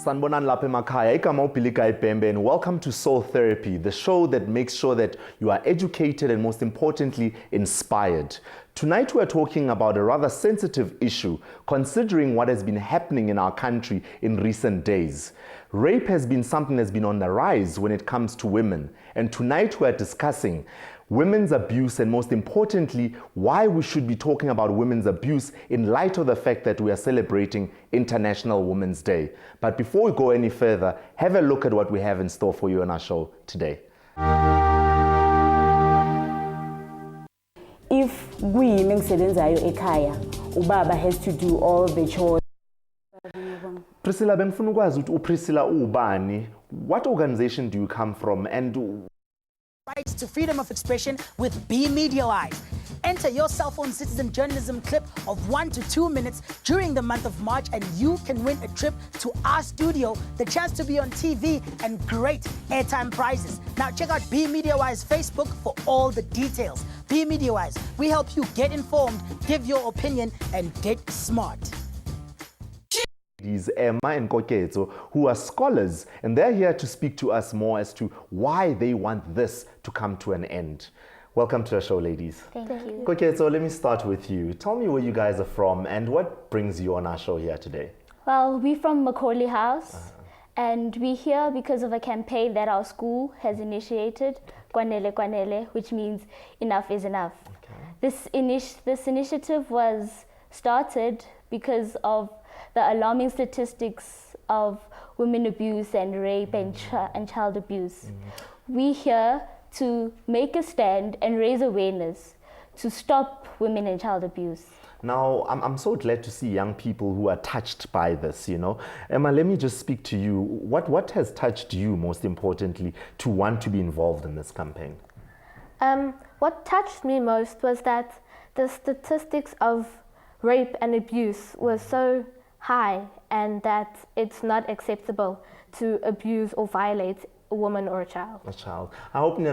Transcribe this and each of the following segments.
Sanbonan Lape Makaya, Ikama Upilika Ipembe, and welcome to Soul Therapy, the show that makes sure that you are educated and most importantly, inspired. Tonight we are talking about a rather sensitive issue, considering what has been happening in our country in recent days. Rape has been something that's been on the rise when it comes to women, and tonight we are discussing women's abuse and most importantly, why we should be talking about women's abuse in light of the fact that we are celebrating International Women's Day. But before we go any further, have a look at what we have in store for you on our show today. If kuyimi engisebenzayo ekhaya, ubaba has to do all the chores. Priscilla, bengifuna ukwazi ukuthi uPriscilla ubani? What organization do you come from and rights to freedom of expression with B Media Wise. Enter your cell phone citizen journalism clip of 1 to 2 minutes during the month of March and you can win a trip to our studio, the chance to be on TV and great airtime prizes. Now check out B Media Wise Facebook for all the details. B Media Wise, we help you get informed, give your opinion and get smart. Emma and Koketso, who are scholars, and they're here to speak to us more as to why they want this to come to an end. Welcome to the show, ladies. Thank you. Koketso, let me start with you. Tell me where you guys are from and what brings you on our show here today. Well, we're from McAuley House, and we're here because of a campaign that our school has initiated, Kwanele Kwanele, which means enough is enough. Okay. This initiative was started because of the alarming statistics of women abuse and rape and child abuse. We're here to make a stand and raise awareness to stop women and child abuse. Now, I'm so glad to see young people who are touched by this, you know. Emma, let me just speak to you. What has touched you most importantly to want to be involved in this campaign? What touched me most was that the statistics of rape and abuse were so high and that it's not acceptable to abuse or violate a woman or a child. I hope you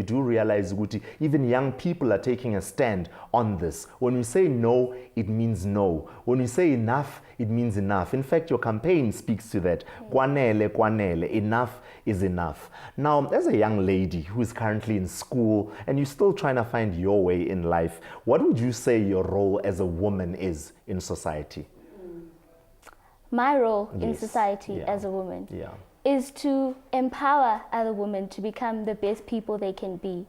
do realize that even young people are taking a stand on this. When we say no, it means no. When we say enough, it means enough. In fact, your campaign speaks to that. Kwanele Kwanele, enough is enough. Now, as a young lady who is currently in school and you're still trying to find your way in life, what would you say your role as a woman is in society? My role in society as a woman is to empower other women to become the best people they can be,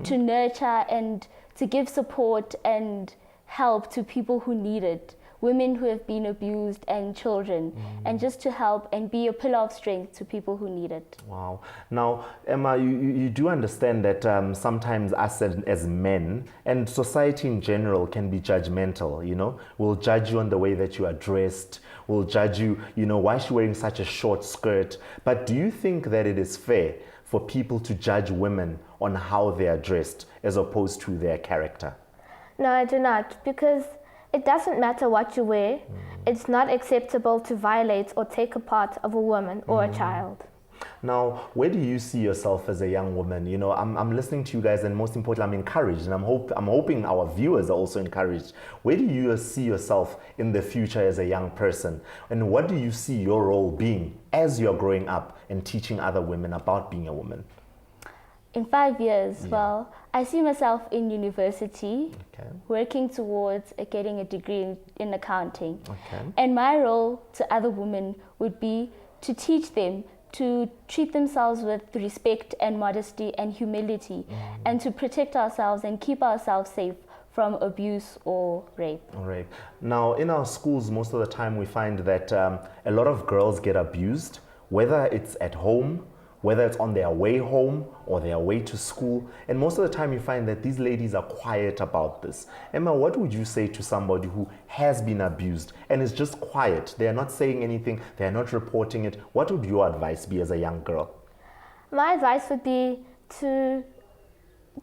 to nurture and to give support and help to people who need it, women who have been abused and children, and just to help and be a pillar of strength to people who need it. Wow. Now, Emma, you do understand that sometimes us as men and society in general can be judgmental, you know? We'll judge you on the way that you are dressed. We'll judge you, you know, why is she wearing such a short skirt? But do you think that it is fair for people to judge women on how they are dressed as opposed to their character? No, I do not, because it doesn't matter what you wear. It's not acceptable to violate or take a part of a woman or a child. Now, where do you see yourself as a young woman? You know, I'm listening to you guys, and most importantly, I'm encouraged, and I'm hoping our viewers are also encouraged. Where do you see yourself in the future as a young person? And what do you see your role being as you're growing up and teaching other women about being a woman? In 5 years, well, I see myself in university, working towards getting a degree in accounting. And my role to other women would be to teach them to treat themselves with respect and modesty and humility, and to protect ourselves and keep ourselves safe from abuse or rape. Now, in our schools, most of the time we find that a lot of girls get abused, whether it's at home, whether it's on their way home or their way to school. And most of the time you find that these ladies are quiet about this. Emma, what would you say to somebody who has been abused and is just quiet? They are not saying anything, they are not reporting it. What would your advice be as a young girl? My advice would be to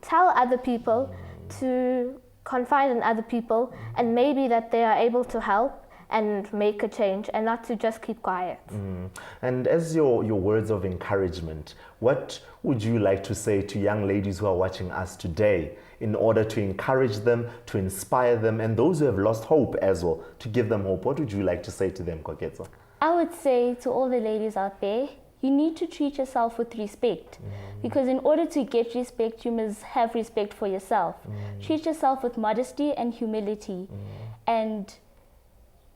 tell other people, to confide in other people, and maybe that they are able to help and make a change, and not to just keep quiet. And as your words of encouragement, what would you like to say to young ladies who are watching us today in order to encourage them, to inspire them, and those who have lost hope as well, to give them hope? What would you like to say to them, Koketso? I would say to all the ladies out there, you need to treat yourself with respect, because in order to get respect, you must have respect for yourself. Treat yourself with modesty and humility. And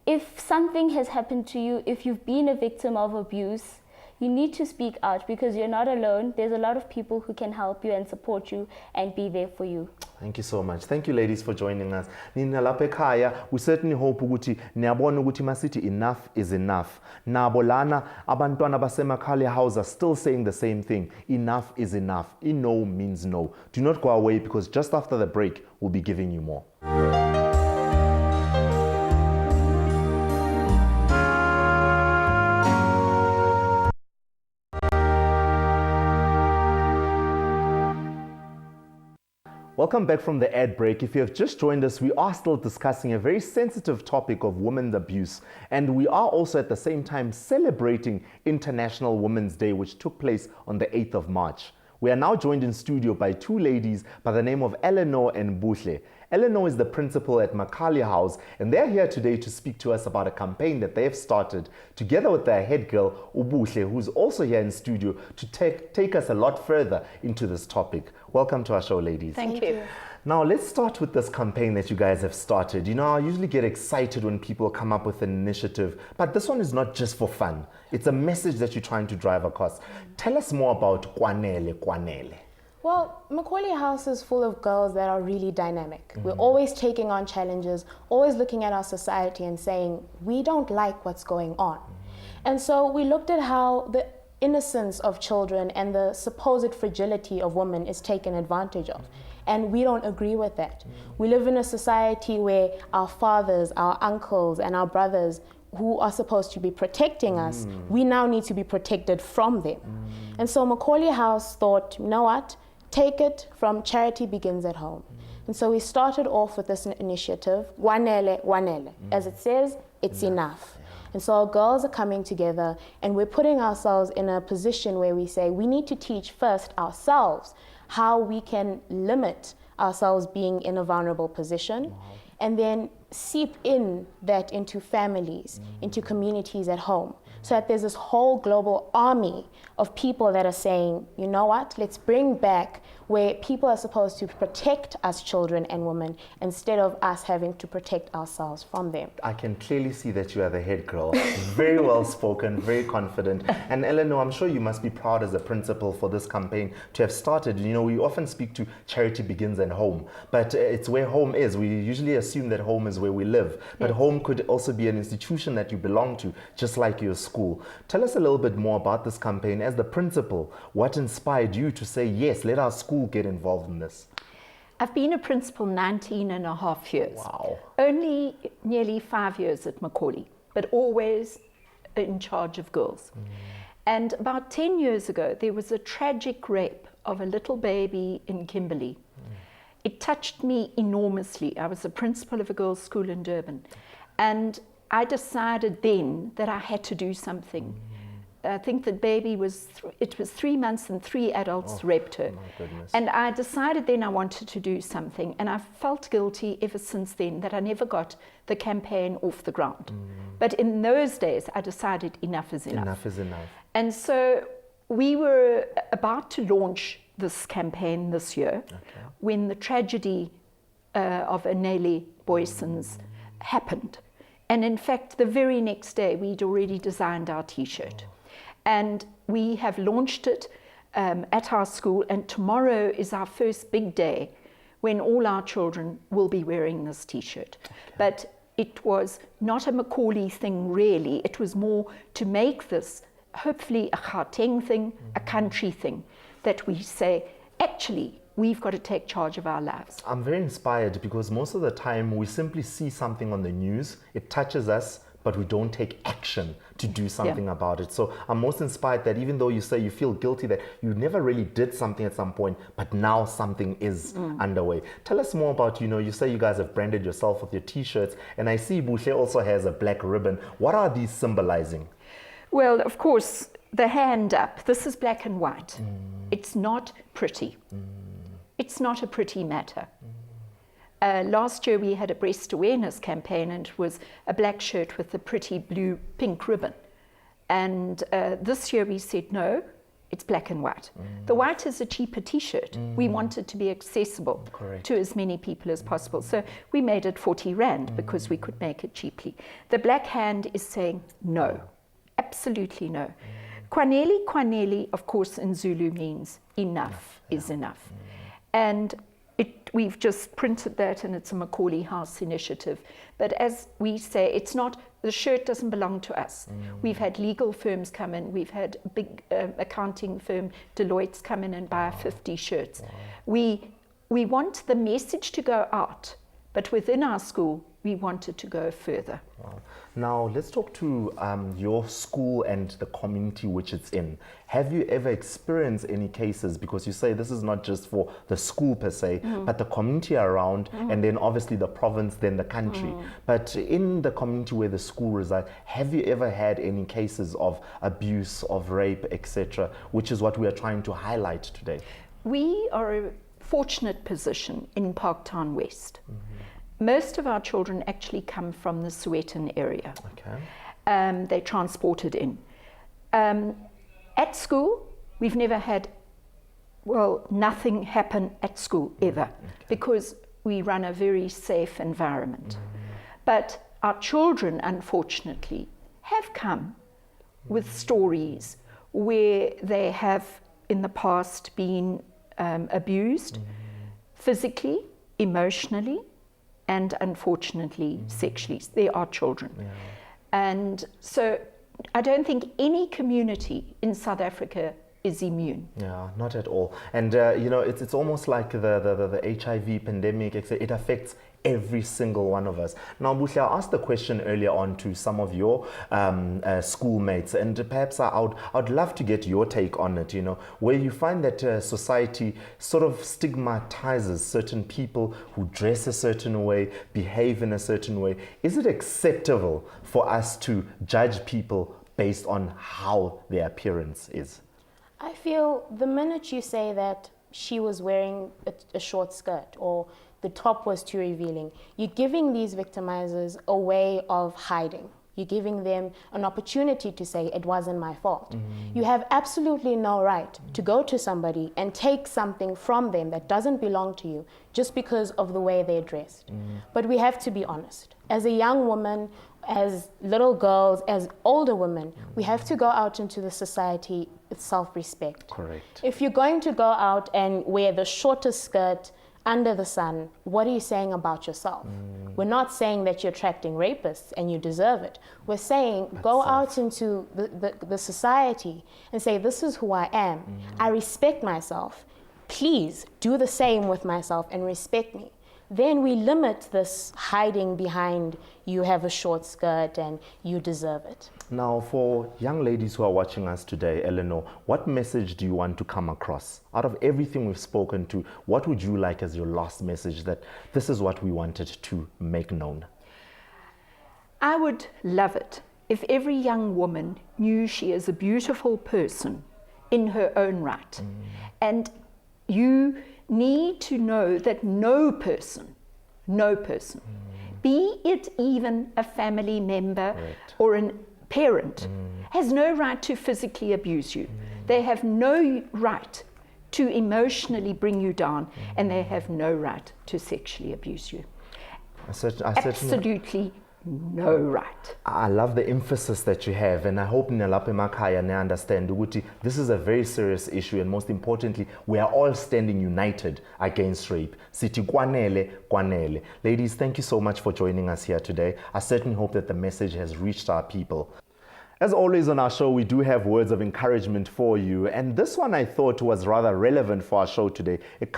if something has happened to you, if you've been a victim of abuse, you need to speak out, because you're not alone. There's a lot of people who can help you and support you and be there for you. Thank you so much. Thank you, ladies, for joining us. Nina lapha ekhaya, we certainly hope ukuthi niyabona ukuthi masithi enough is enough. Nabo lana abantwana base McAuley House are still saying the same thing. Enough is enough. No means no. Do not go away, because just after the break, we'll be giving you more. Welcome back from the ad break. If you have just joined us, we are still discussing a very sensitive topic of women's abuse, and we are also at the same time celebrating International Women's Day, which took place on the 8th of March. We are now joined in studio by two ladies by the name of Eleanor and Buhle. Eleanor is the principal at McAuley House, and they're here today to speak to us about a campaign that they've started together with their head girl, Buhle, who's also here in studio to take us a lot further into this topic. Welcome to our show, ladies. Thank you. Now, let's start with this campaign that you guys have started. You know, I usually get excited when people come up with an initiative, but this one is not just for fun. It's a message that you're trying to drive across. Tell us more about Kwanele Kwanele. Well, McAuley House is full of girls that are really dynamic. We're always taking on challenges, always looking at our society and saying, we don't like what's going on. And so we looked at how the innocence of children and the supposed fragility of women is taken advantage of. And we don't agree with that. We live in a society where our fathers, our uncles, and our brothers who are supposed to be protecting us, we now need to be protected from them. And so McAuley House thought, you know what? Take it from charity begins at home. And so we started off with this initiative, Kwanele Kwanele. As it says, it's enough. And so our girls are coming together, and we're putting ourselves in a position where we say we need to teach first ourselves how we can limit ourselves being in a vulnerable position, and then seep in that into families, into communities at home, so that there's this whole global army of people that are saying, you know what, let's bring back where people are supposed to protect us children and women instead of us having to protect ourselves from them. I can clearly see that you are the head girl. Very well spoken, very confident. And Eleanor, I'm sure you must be proud as a principal for this campaign to have started. You know, we often speak to charity begins at home, but it's where home is. We usually assume that home is where we live, but home could also be an institution that you belong to, just like your school. Tell us a little bit more about this campaign. As the principal, what inspired you to say, yes, let our school get involved in this? I've been a principal 19 and a half years. Wow. Only nearly 5 years at McAuley, but always in charge of girls. And about 10 years ago, there was a tragic rape of a little baby in Kimberley. It touched me enormously. I was the principal of a girls' school in Durban. And I decided then that I had to do something. I think the baby was, it was 3 months and 3 adults raped her. My goodness. And I decided then I wanted to do something. And I felt guilty ever since then that I never got the campaign off the ground. But in those days, I decided enough is enough. Enough is enough. And so we were about to launch this campaign this year when the tragedy of Kwanele Boyson's happened. And in fact, the very next day, we'd already designed our T-shirt. And we have launched it at our school, and tomorrow is our first big day when all our children will be wearing this T-shirt. But it was not a McAuley thing really, it was more to make this hopefully a Gauteng thing, a country thing, that we say, actually, we've got to take charge of our lives. I'm very inspired because most of the time we simply see something on the news, it touches us, but we don't take action to do something about it. So I'm most inspired that even though you say you feel guilty that you never really did something at some point, but now something is underway. Tell us more about, you say you guys have branded yourself with your T-shirts, and I see Buhle also has a black ribbon. What are these symbolizing? Well, of course, the hand up, this is black and white. It's not pretty. It's not a pretty matter. Last year we had a breast awareness campaign, and it was a black shirt with a pretty blue pink ribbon. And this year we said, no, it's black and white. The white is a cheaper T-shirt. We want it to be accessible to as many people as possible. So we made it 40 Rand because we could make it cheaply. The black hand is saying no, absolutely no. Kwanele Kwanele, of course, in Zulu means enough is enough. And we've just printed that, and it's a McAuley House initiative. But as we say, it's not, the shirt doesn't belong to us. We've had legal firms come in, we've had a big accounting firm, Deloitte's come in and buy 50 shirts. We want the message to go out, but within our school, we want it to go further. Now, let's talk to your school and the community which it's in. Have you ever experienced any cases, because you say this is not just for the school per se, but the community around, and then obviously the province, then the country. But in the community where the school resides, have you ever had any cases of abuse, of rape, etc., which is what we are trying to highlight today? We are a fortunate position in Parktown West. Most of our children actually come from the Sowetan area. They're transported in. At school, we've never had, well, nothing happen at school ever, because we run a very safe environment. But our children, unfortunately, have come with stories where they have in the past been abused physically, emotionally, and unfortunately sexually. They are children. And so I don't think any community in South Africa is immune. Yeah, not at all. And you know, it's almost like the HIV pandemic, it affects every single one of us. Now, Buhle, I asked the question earlier on to some of your schoolmates, and perhaps I'd love to get your take on it, you know, where you find that society sort of stigmatizes certain people who dress a certain way, behave in a certain way. Is it acceptable for us to judge people based on how their appearance is? I feel the minute you say that she was wearing a short skirt or the top was too revealing, you're giving these victimizers a way of hiding. You're giving them an opportunity to say, it wasn't my fault. You have absolutely no right to go to somebody and take something from them that doesn't belong to you just because of the way they're dressed. But we have to be honest. As a young woman, as little girls, as older women, we have to go out into the society with self-respect. Correct. If you're going to go out and wear the shortest skirt under the sun, what are you saying about yourself? We're not saying that you're attracting rapists and you deserve it. We're saying go out into the society and say, this is who I am. I respect myself. Please do the same with myself and respect me. Then we limit this hiding behind you have a short skirt and you deserve it. Now, for young ladies who are watching us today, Eleanor, what message do you want to come across? Out of everything we've spoken to, what would you like as your last message, that this is what we wanted to make known? I would love it if every young woman knew she is a beautiful person in her own right. And you need to know that no person, be it even a family member or a parent, has no right to physically abuse you. They have no right to emotionally bring you down, and they have no right to sexually abuse you. Absolutely no right. I love the emphasis that you have, and I hope nalapha emakhaya ne understand ukuthi this is a very serious issue, and most importantly, we are all standing united against rape. Sithi Kwanele Kwanele. Ladies, thank you so much for joining us here today. I certainly hope that the message has reached our people. As always on our show, we do have words of encouragement for you, and this one I thought was rather relevant for our show today. It